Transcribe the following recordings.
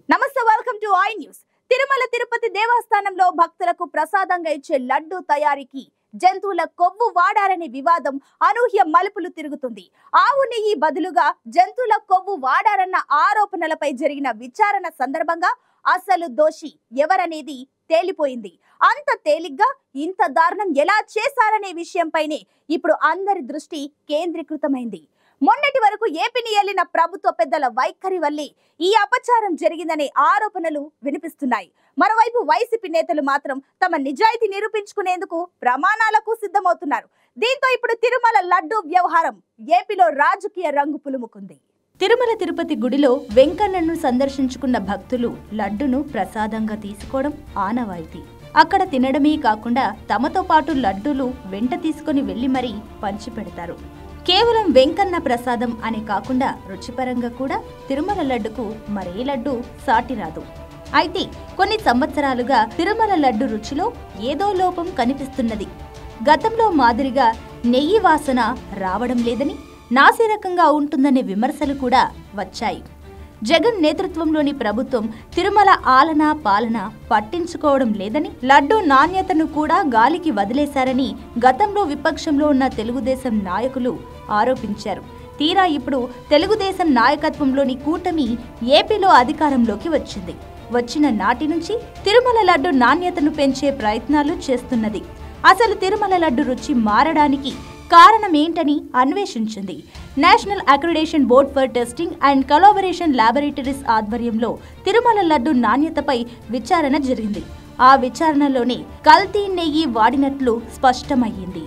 నమస్తే, welcome to I news. Tirumala Tirupati దేవస్థానంలో భక్తులకు ప్రసాదంగా ఇచ్చే లడ్డు తయారీకి జంతువుల కొవ్వు వాడారనే వివాదం అనూహ్య మలుపులు తిరుగుతుంది. ఆవు నెయ్యి బదులుగా జంతువుల కొవ్వు వాడారన్న ఆరోపణలపై జరిగిన విచారణ సందర్భంగా అసలు దోషి ఎవరనేది తేలిపోయింది. అంత తేలిగ్గా ఇంత దారుణం ఎలా చేశారనే విషయంపైనే ఇప్పుడు అందరి దృష్టి కేంద్రీకృతమైంది. మొన్నటి వరకు ఏపీని ఏలిన ప్రభుత్వ పెద్దల వైఖరి వల్లే ఈ అపచారం జరిగిందనే ఆరోపణలు వినిపిస్తున్నాయి. మరోవైపు వైసీపీ నేతలు మాత్రం తమ నిజాయితీ నిరూపించుకునేందుకు ప్రమాణాలకు సిద్ధమవుతున్నారు. దీంతో ఇప్పుడు తిరుమల లడ్డు వ్యవహారం ఏపీలో రాజకీయ రంగు పులుముకుంది. తిరుమల తిరుపతి గుడిలో వెంకన్నను సందర్శించుకున్న భక్తులు లడ్డును ప్రసాదంగా తీసుకోవడం ఆనవాయితీ. అక్కడ తినడమే కాకుండా తమతో పాటు లడ్డూలు వెంట తీసుకుని వెళ్లి మరీ పంచిపెడతారు. కేవలం వెంకన్న ప్రసాదం అని కాకుండా రుచిపరంగా కూడా తిరుమల లడ్డుకు మరే లడ్డు సాటి రాదు. అయితే కొన్ని సంవత్సరాలుగా తిరుమల లడ్డు రుచిలో ఏదో లోపం కనిపిస్తున్నది. గతంలో మాదిరిగా నెయ్యి వాసన రావడం లేదని, నాసిరకంగా ఉంటుందనే విమర్శలు కూడా వచ్చాయి. జగన్ నేతృత్వంలోని ప్రభుత్వం తిరుమల ఆలనా పాలన పట్టించుకోవడం లేదని, లడ్డు నాణ్యతను కూడా గాలికి వదిలేశారని గతంలో విపక్షంలో ఉన్న తెలుగుదేశం నాయకులు ఆరోపించారు. తీరా ఇప్పుడు తెలుగుదేశం నాయకత్వంలోని కూటమి ఏపీలో అధికారంలోకి వచ్చింది. వచ్చిన నాటి నుంచి తిరుమల లడ్డు నాణ్యతను పెంచే ప్రయత్నాలు చేస్తున్నది. అసలు తిరుమల లడ్డు రుచి మారడానికి కారణమేంటని అన్వేషించింది. National accreditation board for testing and collaboration laboratories ఆధ్వర్యంలో తిరుమల లడ్డు నాణ్యతపై విచారణ జరిగింది. ఆ విచారణలోనే కల్తీ నెయ్యి వాడినట్లు స్పష్టమయ్యింది.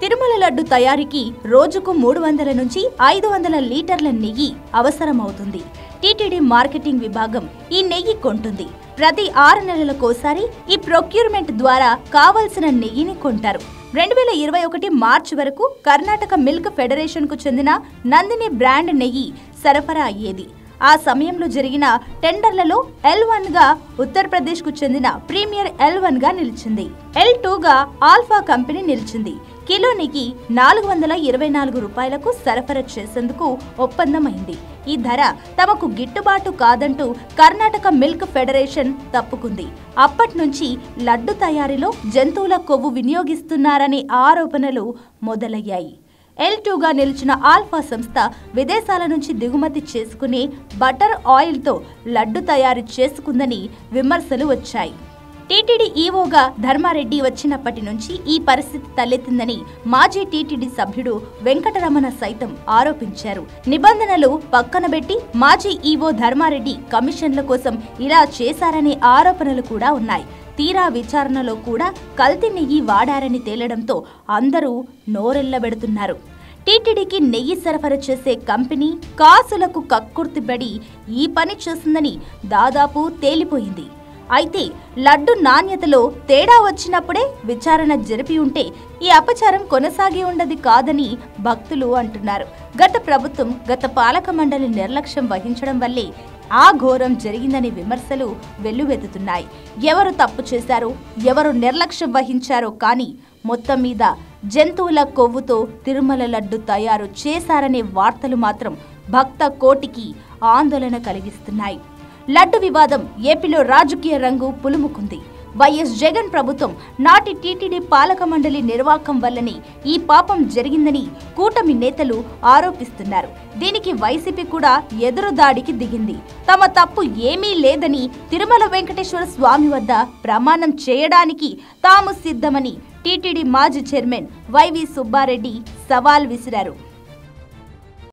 తిరుమల లడ్డు తయారీకి రోజుకు 300 నుంచి 500 లీటర్ల నెయ్యి అవసరమవుతుంది. టీటీడీ మార్కెటింగ్ విభాగం ఈ నెయ్యి కొంటుంది. ప్రతి 6 నెలలకోసారి ఈ ప్రొక్యూర్మెంట్ ద్వారా కావలసిన నెయ్యిని కొంటారు. 2021 మార్చి వరకు కర్ణాటక మిల్క్ ఫెడరేషన్ కు చెందిన నందిని బ్రాండ్ నెయ్యి సరఫరా అయ్యేది. ఆ సమయంలో జరిగిన టెండర్లలో L1 గా ఉత్తరప్రదేశ్ కు చెందిన ప్రీమియర్ L1 గా నిలిచింది. L2 గా ఆల్ఫా కంపెనీ నిలిచింది. కిలో నెయ్యి 424 రూపాయలకు సరఫరా చేసేందుకు ఒప్పందమైంది. ఈ ధర తమకు గిట్టుబాటు కాదంటూ కర్ణాటక మిల్క్ ఫెడరేషన్ తప్పుకుంది. అప్పటి నుంచి లడ్డు తయారీలో జంతువుల కొవ్వు వినియోగిస్తున్నారనే ఆరోపణలు మొదలయ్యాయి. L2 గా నిలిచిన ఆల్ఫా సంస్థ విదేశాల నుంచి దిగుమతి చేసుకునే బటర్ ఆయిల్తో లడ్డు తయారు చేసుకుందని విమర్శలు వచ్చాయి. టీటీడీ ఈవోగా ధర్మారెడ్డి వచ్చినప్పటి నుంచి ఈ పరిస్థితి తలెత్తిందని మాజీ టీటీడీ సభ్యుడు వెంకటరమణ సైతం ఆరోపించారు. నిబంధనలు పక్కనబెట్టి మాజీ ఈవో ధర్మారెడ్డి కమిషన్ల కోసం ఇలా చేశారనే ఆరోపణలు కూడా ఉన్నాయి. తీరా విచారణలో కూడా కల్తీ నెయ్యి వాడారని తేలడంతో అందరూ నోరెళ్లబెడుతున్నారు. టీటీడీకి నెయ్యి సరఫరా చేసే కంపెనీ కాసులకు కక్కుర్తిపడి ఈ పని చేసిందని దాదాపు తేలిపోయింది. అయితే లడ్డు నాణ్యతలో తేడా వచ్చినప్పుడే విచారణ జరిపి ఉంటే ఈ అపచారం కొనసాగి ఉండదు కాదని భక్తులు అంటున్నారు. గత ప్రభుత్వం, గత పాలక మండలి నిర్లక్ష్యం వహించడం వల్లే ఆ ఘోరం జరిగిందనే విమర్శలు వెల్లువెత్తుతున్నాయి. ఎవరు తప్పు చేశారో, ఎవరు నిర్లక్ష్యం వహించారో కానీ మొత్తం మీద జంతువుల కొవ్వుతో తిరుమల లడ్డు తయారు చేశారనే వార్తలు మాత్రం భక్త కోటికి ఆందోళన కలిగిస్తున్నాయి. లడ్డు వివాదం ఏపీలో రాజకీయ రంగు పులుముకుంది. వైఎస్ జగన్ ప్రభుత్వం నాటి టీటీడీ పాలక మండలి నిర్వాకం వల్లనే ఈ పాపం జరిగిందని కూటమి నేతలు ఆరోపిస్తున్నారు. దీనికి వైసీపీ కూడా ఎదురుదాడికి దిగింది. తమ తప్పు ఏమీ లేదని తిరుమల వెంకటేశ్వర స్వామి వద్ద ప్రమాణం చేయడానికి తాము సిద్ధమని టీటీడీ మాజీ చైర్మన్ వైవి సుబ్బారెడ్డి సవాల్ విసిరారు.